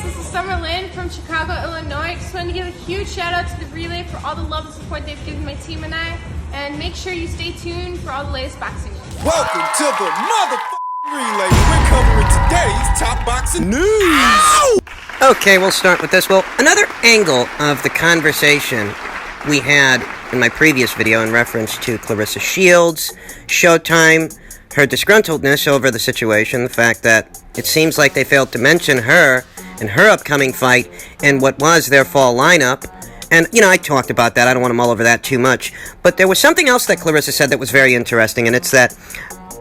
This is Summer Lynn from Chicago, Illinois. Just wanted to give a huge shout out to the Relay for all the love and support they've given my team and I. And make sure you stay tuned for all the latest boxing news. Welcome to the motherfucking Relay. We're covering today's top boxing news. Ow! Okay, we'll start with this. Well, another angle of the conversation we had in my previous video in reference to Clarissa Shields, Showtime, her disgruntledness over the situation, the fact that it seems like they failed to mention her and her upcoming fight in what was their fall lineup. And, you know, I talked about that. I don't want to mull over that too much. But there was something else that Clarissa said that was very interesting, and it's that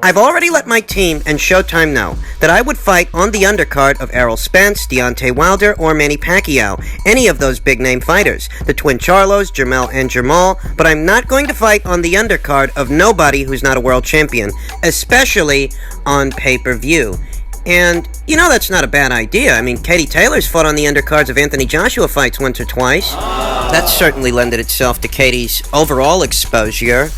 I've already let my team and Showtime know that I would fight on the undercard of Errol Spence, Deontay Wilder, or Manny Pacquiao, any of those big-name fighters, the Twin Charlos, Jermell and Jamal, but I'm not going to fight on the undercard of nobody who's not a world champion, especially on pay-per-view. And, you know, that's not a bad idea. I mean, Katie Taylor's fought on the undercards of Anthony Joshua fights once or twice. That certainly lended itself to Katie's overall exposure.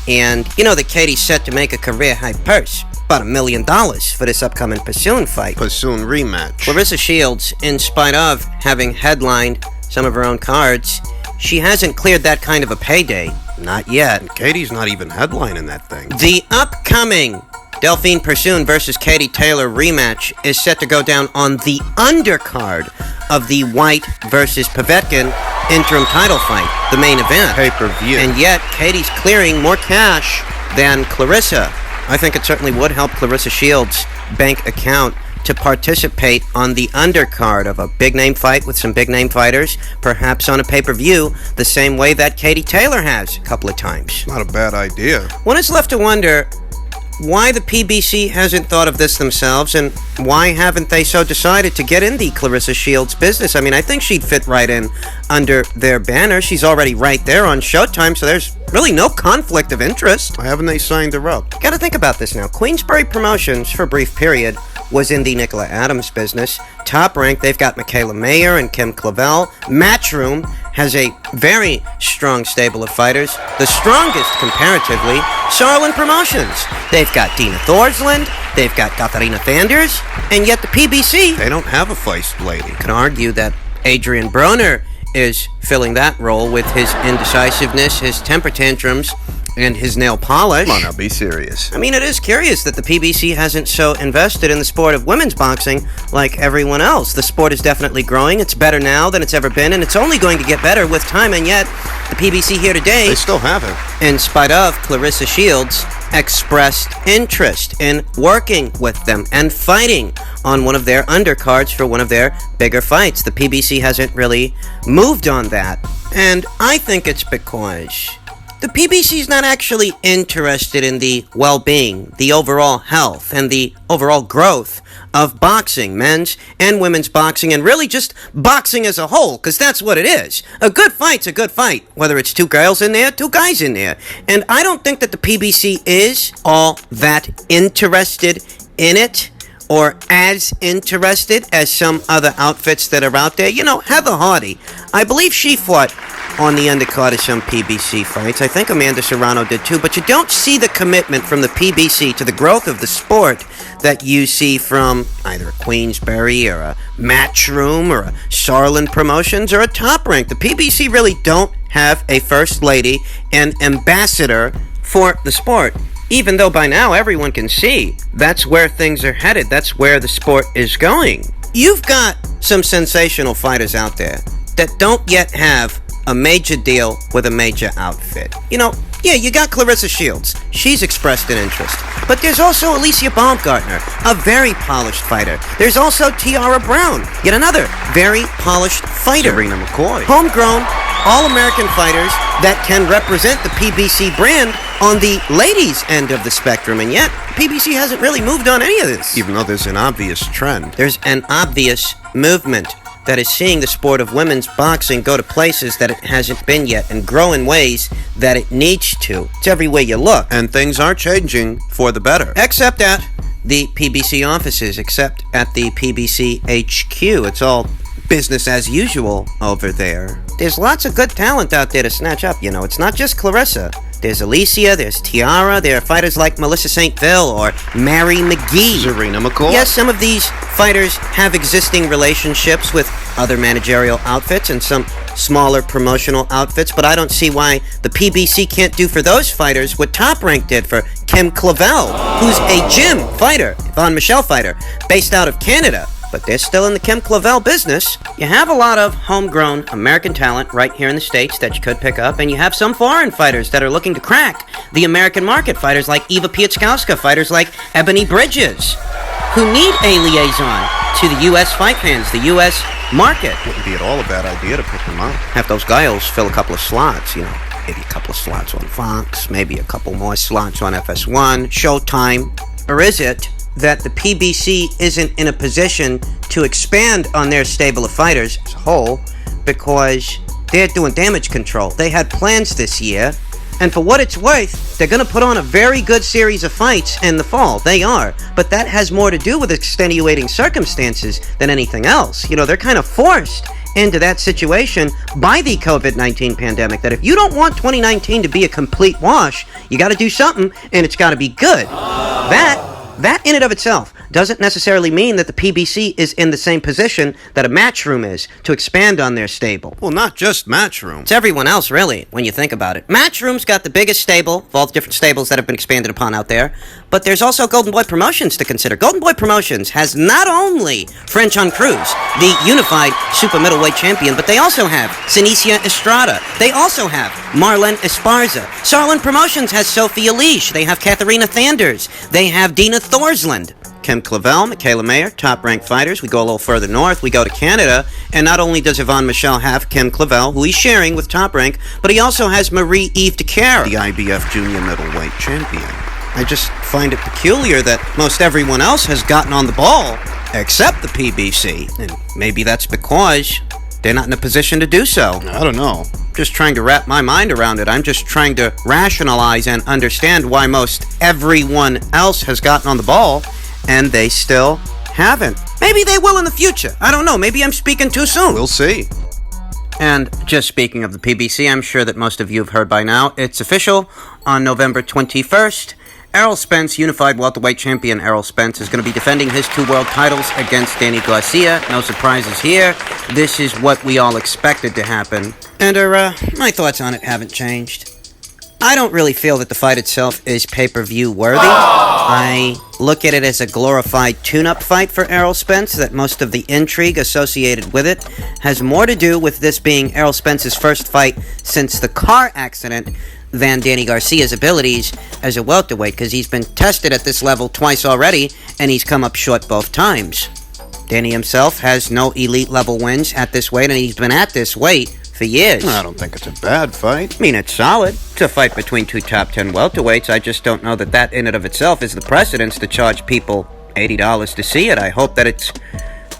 And you know that Katie's set to make a career-high purse, about $1 million for this upcoming Pursuin fight. Pursuin rematch. Clarissa Shields, in spite of having headlined some of her own cards, she hasn't cleared that kind of a payday. Not yet. And Katie's not even headlining that thing. The upcoming Delphine Pursuin versus Katie Taylor rematch is set to go down on the undercard of the White versus Povetkin interim title fight, the main event. Pay-per-view. And yet, Katie's clearing more cash than Clarissa. I think it certainly would help Clarissa Shields' bank account to participate on the undercard of a big-name fight with some big-name fighters, perhaps on a pay-per-view, the same way that Katie Taylor has a couple of times. Not a bad idea. One is left to wonder why the PBC hasn't thought of this themselves, and why haven't they so decided to get in the Clarissa Shields business? I mean, I think she'd fit right in under their banner. She's already right there on Showtime, so there's really no conflict of interest. Why haven't they signed her up? Gotta think about this now. Queensberry Promotions, for a brief period, was in the Nicola Adams business. Top rank, they've got Michaela Mayer and Kim Clavel. Matchroom has a very strong stable of fighters. The strongest, comparatively, Sarlin Promotions. They've got Dina Thorsland, they've got Katharina Thanders, and yet the PBC... They don't have a feist lady. Can argue that Adrian Broner is filling that role with his indecisiveness, his temper tantrums, and his nail polish. Come on now, be serious. I mean, it is curious that the PBC hasn't so invested in the sport of women's boxing like everyone else. The sport is definitely growing. It's better now than it's ever been, and it's only going to get better with time, and yet the PBC here today... They still haven't. In spite of Clarissa Shields, expressed interest in working with them and fighting on one of their undercards for one of their bigger fights. The PBC hasn't really moved on that, and I think it's because the PBC is not actually interested in the well-being, the overall health, and the overall growth of boxing, men's and women's boxing, and really just boxing as a whole, because that's what it is. A good fight's a good fight, whether it's two girls in there, two guys in there. And I don't think that the PBC is all that interested in it, or as interested as some other outfits that are out there. You know, Heather Hardy, I believe she fought on the undercard of some PBC fights. I think Amanda Serrano did too, but you don't see the commitment from the PBC to the growth of the sport that you see from either a Queensberry or a Matchroom or a Sarlin Promotions or a Top Rank. The PBC really don't have a first lady and ambassador for the sport, even though by now everyone can see that's where things are headed. That's where the sport is going. You've got some sensational fighters out there that don't yet have a major deal with a major outfit. You know, yeah, you got Clarissa Shields. She's expressed an interest. But there's also Alicia Baumgartner, a very polished fighter. There's also Tiara Brown, yet another very polished fighter. Serena McCoy. Homegrown, all-American fighters that can represent the PBC brand on the ladies' end of the spectrum, and yet PBC hasn't really moved on any of this. Even though there's an obvious trend. There's an obvious movement that is seeing the sport of women's boxing go to places that it hasn't been yet and grow in ways that it needs to. It's everywhere you look. And things are changing for the better. Except at the PBC offices, except at the PBC HQ. It's all business as usual over there. There's lots of good talent out there to snatch up, you know. It's not just Clarissa. There's Alicia, there's Tiara, there are fighters like Melissa St. Ville or Mary McGee. Serena McCoy. Yes, some of these fighters have existing relationships with other managerial outfits and some smaller promotional outfits, but I don't see why the PBC can't do for those fighters what Top Rank did for Kim Clavel, who's a gym fighter, Yvonne Michelle fighter, based out of Canada. But they're still in the Kim Clavel business. You have a lot of homegrown American talent right here in the States that you could pick up, and you have some foreign fighters that are looking to crack the American market. Fighters like Eva Pietrzkowska, fighters like Ebony Bridges, who need a liaison to the U.S. fight fans, the U.S. market. Wouldn't be at all a bad idea to pick them up. Have those guys fill a couple of slots, you know. Maybe a couple of slots on Fox, maybe a couple more slots on FS1, Showtime. Or is it that the PBC isn't in a position to expand on their stable of fighters as a whole because they're doing damage control? They had plans this year, and for what it's worth, they're going to put on a very good series of fights in the fall. They are. But that has more to do with extenuating circumstances than anything else. You know, they're kind of forced into that situation by the COVID-19 pandemic, that if you don't want 2019 to be a complete wash, you got to do something, and it's got to be good. That in and of itself doesn't necessarily mean that the PBC is in the same position that a Matchroom is to expand on their stable. Well, not just Matchroom. It's everyone else, really, when you think about it. Matchroom's got the biggest stable of all the different stables that have been expanded upon out there, but there's also Golden Boy Promotions to consider. Golden Boy Promotions has not only Franchon Cruz, the unified super middleweight champion, but they also have Sinicia Estrada. They also have Marlene Esparza. Sarlin Promotions has Sophia Leash. They have Katharina Thanders. They have Dina Thorsland. Kim Clavel, Michaela Mayer, top-ranked fighters. We go a little further north. We go to Canada, and not only does Yvonne Michelle have Kim Clavel, who he's sharing with Top Rank, but he also has Marie-Eve DeCare, The IBF junior middleweight champion. I just find it peculiar that most everyone else has gotten on the ball, except the PBC, and maybe that's because they're not in a position to do so. I don't know. Just trying to wrap my mind around it. I'm just trying to rationalize and understand why most everyone else has gotten on the ball, and they still haven't. Maybe they will in the future. I don't know. Maybe I'm speaking too soon. We'll see. And just speaking of the PBC, I'm sure that most of you have heard by now, it's official. On November 21st, Errol Spence, unified welterweight champion Errol Spence, is going to be defending his 2 world titles against Danny Garcia. No surprises here. This is what we all expected to happen. And my thoughts on it haven't changed. I don't really feel that the fight itself is pay-per-view worthy. I look at it as a glorified tune-up fight for Errol Spence, that most of the intrigue associated with it has more to do with this being Errol Spence's first fight since the car accident than Danny Garcia's abilities as a welterweight, because he's been tested at this level twice already, and he's come up short both times. Danny himself has no elite level wins at this weight, and he's been at this weight for years. I don't think it's a bad fight. I mean, it's solid. It's a fight between 2 top 10 welterweights. I just don't know that that in and of itself is the precedence to charge people $80 to see it. I hope that it's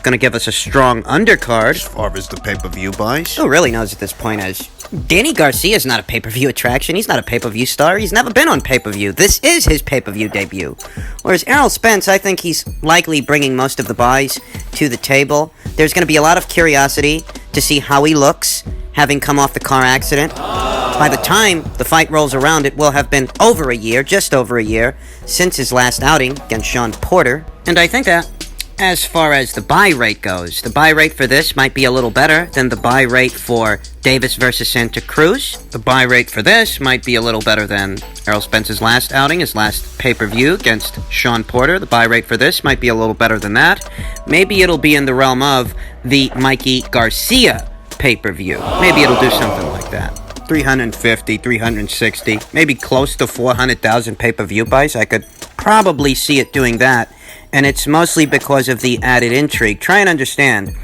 going to give us a strong undercard. As far as the pay-per-view buys. Who really knows at this point as Danny Garcia is not a pay-per-view attraction. He's not a pay-per-view star. He's never been on pay-per-view. This is his pay-per-view debut. Whereas Errol Spence, I think he's likely bringing most of the buys to the table. There's going to be a lot of curiosity to see how he looks, having come off the car accident. By the time the fight rolls around, it will have been over a year, just over a year, since his last outing against Sean Porter. And I think that as far as the buy rate goes, the buy rate for this might be a little better than the buy rate for Davis versus Santa Cruz. The buy rate for this might be a little better than Errol Spence's last outing, his last pay-per-view against Sean Porter. The buy rate for this might be a little better than that. Maybe it'll be in the realm of the Mikey Garcia pay-per-view. Maybe it'll do something like that. 350, 360, maybe close to 400,000 pay-per-view buys. I could probably see it doing that. And it's mostly because of the added intrigue. Try and understand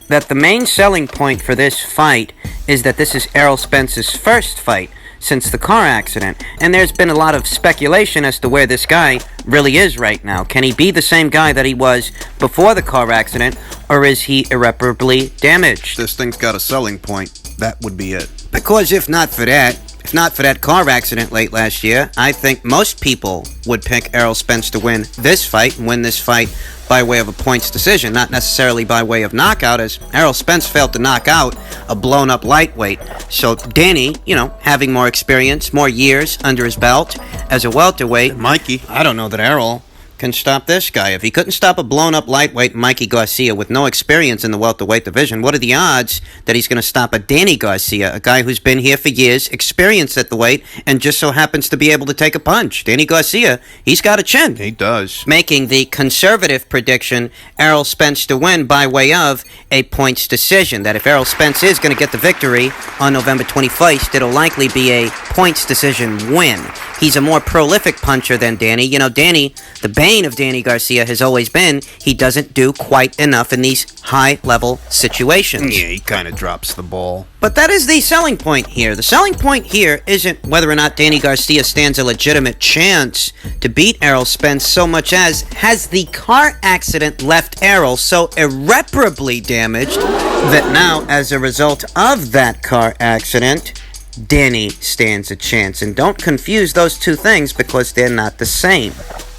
that the main selling point for this fight is that this is Errol Spence's first fight since the car accident. And there's been a lot of speculation as to where this guy really is right now. Can he be the same guy that he was before the car accident, or is he irreparably damaged? This thing's got a selling point. That would be it. Because if not for that car accident late last year, I think most people would pick Errol Spence to win this fight and win this fight by way of a points decision, not necessarily by way of knockout, as Errol Spence failed to knock out a blown-up lightweight. So Danny, having more experience, more years under his belt as a welterweight. Mikey. I don't know that Errol can stop this guy. If he couldn't stop a blown-up lightweight Mikey Garcia with no experience in the welterweight division, what are the odds that he's going to stop a Danny Garcia, a guy who's been here for years, experienced at the weight, and just so happens to be able to take a punch? Danny Garcia, he's got a chin. He does. Making the conservative prediction, Errol Spence to win by way of a points decision. That if Errol Spence is going to get the victory on November 21st, it'll likely be a points decision win. He's a more prolific puncher than Danny. You know, Danny, the bane of Danny Garcia has always been he doesn't do quite enough in these high-level situations. Yeah, he kind of drops the ball. But that is the selling point here. The selling point here isn't whether or not Danny Garcia stands a legitimate chance to beat Errol Spence so much as has the car accident left Errol so irreparably damaged that now, as a result of that car accident, Danny stands a chance. And don't confuse those two things because they're not the same.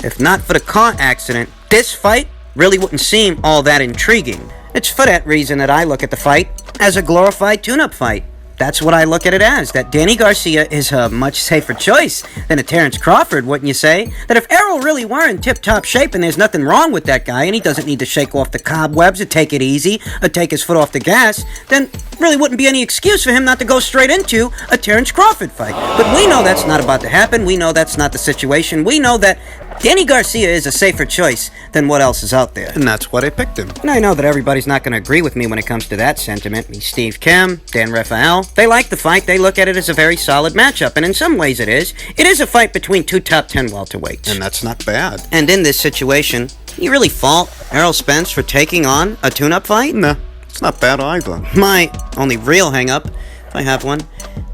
If not for the car accident, this fight really wouldn't seem all that intriguing. It's for that reason that I look at the fight as a glorified tune-up fight. That's what I look at it as, that Danny Garcia is a much safer choice than a Terrence Crawford, wouldn't you say? That if Errol really were in tip-top shape and there's nothing wrong with that guy and he doesn't need to shake off the cobwebs or take it easy or take his foot off the gas, then really wouldn't be any excuse for him not to go straight into a Terrence Crawford fight. But we know that's not about to happen. We know that's not the situation. We know that Danny Garcia is a safer choice than what else is out there. And that's why they picked him. And I know that everybody's not going to agree with me when it comes to that sentiment. I mean, Steve Kim, Dan Raphael, they like the fight. They look at it as a very solid matchup. And in some ways it is. It is a fight between two top 10 welterweights. And that's not bad. And in this situation, you really fault Errol Spence for taking on a tune-up fight? No, it's not bad either. My only real hang-up, if I have one,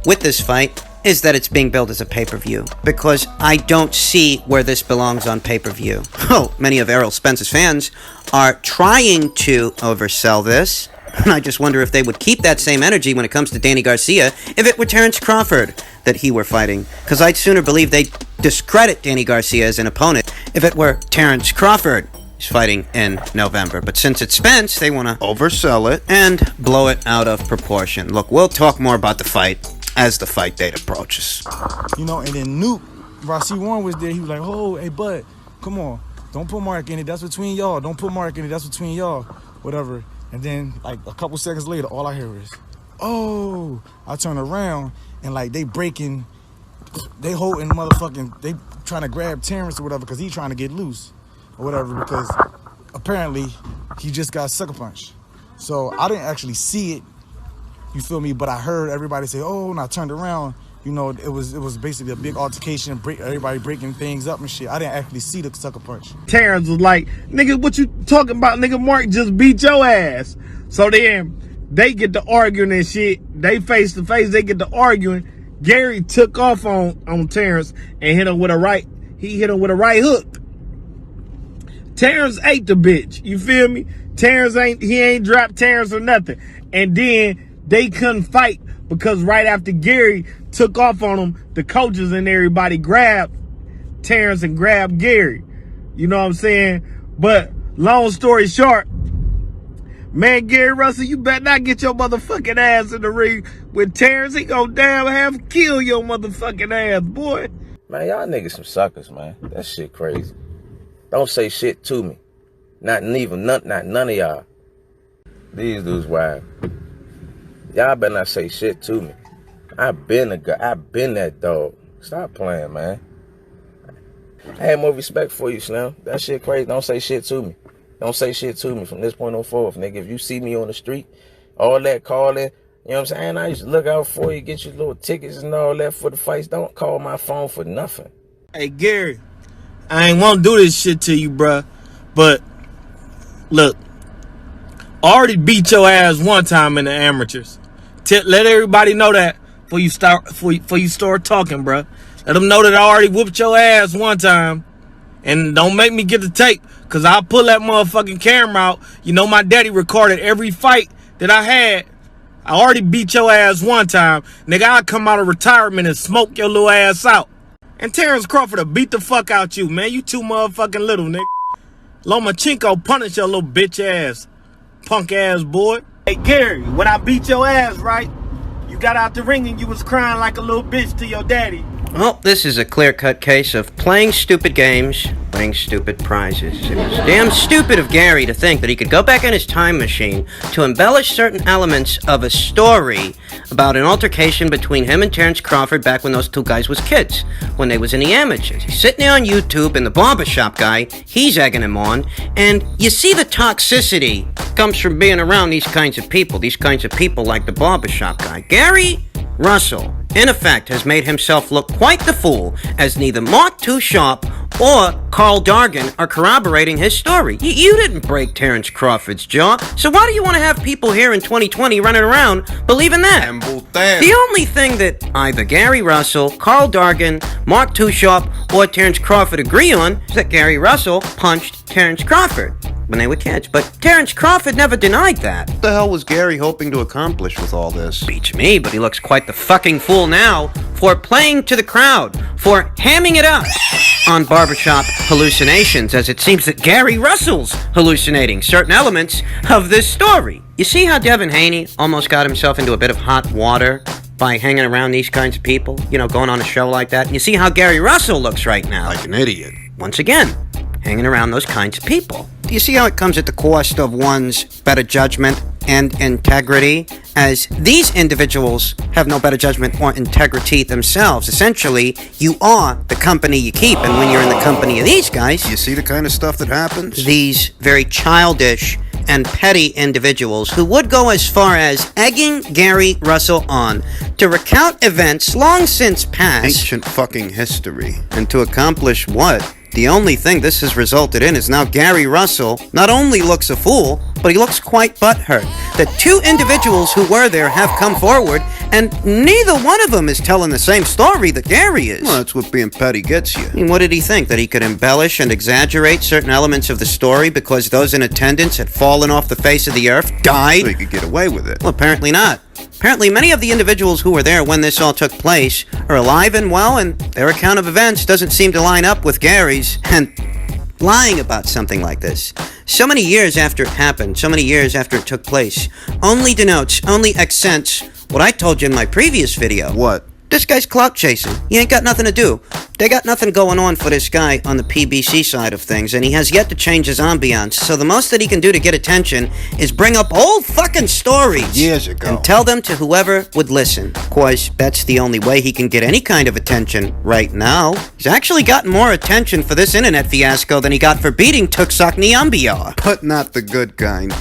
with this fight is that it's being billed as a pay-per-view, because I don't see where this belongs on pay-per-view. Oh, many of Errol Spence's fans are trying to oversell this, and I just wonder if they would keep that same energy when it comes to Danny Garcia if it were Terrence Crawford that he were fighting, because I'd sooner believe they'd discredit Danny Garcia as an opponent if it were Terrence Crawford he's fighting in November. But since it's Spence, they want to oversell it and blow it out of proportion. Look, we'll talk more about the fight as the fight date approaches. You know, and then Nuke, Rossi Warren was there. He was like, oh, hey, bud, come on. Don't put Mark in it. That's between y'all. Don't put Mark in it. That's between y'all. Whatever. And then, like, a couple seconds later, all I hear is, oh. I turn around, and, like, they breaking, they holding motherfucking, they trying to grab Terrence or whatever because he trying to get loose or whatever because apparently he just got sucker punched. So I didn't actually see it. You feel me? But I heard everybody say, oh, and I turned around. You know, it was basically a big altercation, everybody breaking things up and shit. I didn't actually see the sucker punch. Terrence was like, nigga, what you talking about? Nigga, Mark just beat your ass. So then they get to arguing and shit. They face to face, they get to arguing. Gary took off on Terrence and hit him with a right. He hit him with a right hook. Terrence ate the bitch. You feel me? He ain't dropped Terrence or nothing. And then they couldn't fight because right after Gary took off on him, the coaches and everybody grabbed Terrence and grabbed Gary. You know what I'm saying? But long story short, man, Gary Russell, you better not get your motherfucking ass in the ring with Terrence. He gonna damn have kill your motherfucking ass, boy. Man, y'all niggas some suckers, man. That shit crazy. Don't say shit to me. Not none of y'all. These dudes wild. Y'all better not say shit to me. I've been that dog. Stop playing, man. I had more respect for you, Slim. That shit crazy. Don't say shit to me. Don't say shit to me from this point on forth, nigga. If you see me on the street, all that calling, you know what I'm saying? I used to look out for you, get you little tickets and all that for the fights. Don't call my phone for nothing. Hey, Gary, I ain't want to do this shit to you, bruh. But, look, I already beat your ass one time in the amateurs. Let everybody know that before you start talking, bro. Let them know that I already whooped your ass one time. And don't make me get the tape, because I'll pull that motherfucking camera out. You know my daddy recorded every fight that I had. I already beat your ass one time. Nigga, I'll come out of retirement and smoke your little ass out. And Terrence Crawford will beat the fuck out you, man. You too motherfucking little, nigga. Lomachenko punish your little bitch ass. Punk ass boy. Hey, Gary, when I beat your ass, right? You got out the ring and you was crying like a little bitch to your daddy. Well, this is a clear-cut case of playing stupid games winning stupid prizes. It was damn stupid of Gary to think that he could go back in his time machine to embellish certain elements of a story about an altercation between him and Terrence Crawford back when those two guys was kids, when they was in the amateurs. He's sitting there on YouTube, and the barbershop guy, he's egging him on, and you see the toxicity comes from being around these kinds of people like the barbershop guy. Gary Russell, in effect, has made himself look quite the fool, as neither Mark Too Sharp or Carl Dargan are corroborating his story. You didn't break Terrence Crawford's jaw, so why do you want to have people here in 2020 running around believing that? The only thing that either Gary Russell, Carl Dargan, Mark Too Sharp, or Terrence Crawford agree on is that Gary Russell punched Terrence Crawford when they were kids, but Terrence Crawford never denied that. What the hell was Gary hoping to accomplish with all this? Beats me, but he looks quite the fucking fool now for playing to the crowd, for hamming it up on barbershop hallucinations, as it seems that Gary Russell's hallucinating certain elements of this story. You see how Devin Haney almost got himself into a bit of hot water by hanging around these kinds of people, going on a show like that? And you see how Gary Russell looks right now. Like an idiot. Once again, hanging around those kinds of people. Do you see how it comes at the cost of one's better judgment and integrity? As these individuals have no better judgment or integrity themselves. Essentially, you are the company you keep, and when you're in the company of these guys... You see the kind of stuff that happens? These very childish and petty individuals who would go as far as egging Gary Russell on to recount events long since past. Ancient fucking history. And to accomplish what? The only thing this has resulted in is now Gary Russell not only looks a fool, but he looks quite butthurt. The two individuals who were there have come forward, and neither one of them is telling the same story that Gary is. Well, that's what being petty gets you. I mean, what did he think? That he could embellish and exaggerate certain elements of the story because those in attendance had fallen off the face of the earth, died? So he could get away with it. Well, apparently not. Apparently, many of the individuals who were there when this all took place are alive and well, and their account of events doesn't seem to line up with Gary's. And lying about something like this, so many years after it happened, so many years after it took place, only accents what I told you in my previous video. What? This guy's clout chasing. He ain't got nothing to do. They got nothing going on for this guy on the PBC side of things, and he has yet to change his ambiance. So the most that he can do to get attention is bring up old fucking stories. Years ago. And tell them to whoever would listen. Of course, that's the only way he can get any kind of attention right now. He's actually gotten more attention for this internet fiasco than he got for beating Tuksok Nyambia. But not the good kind.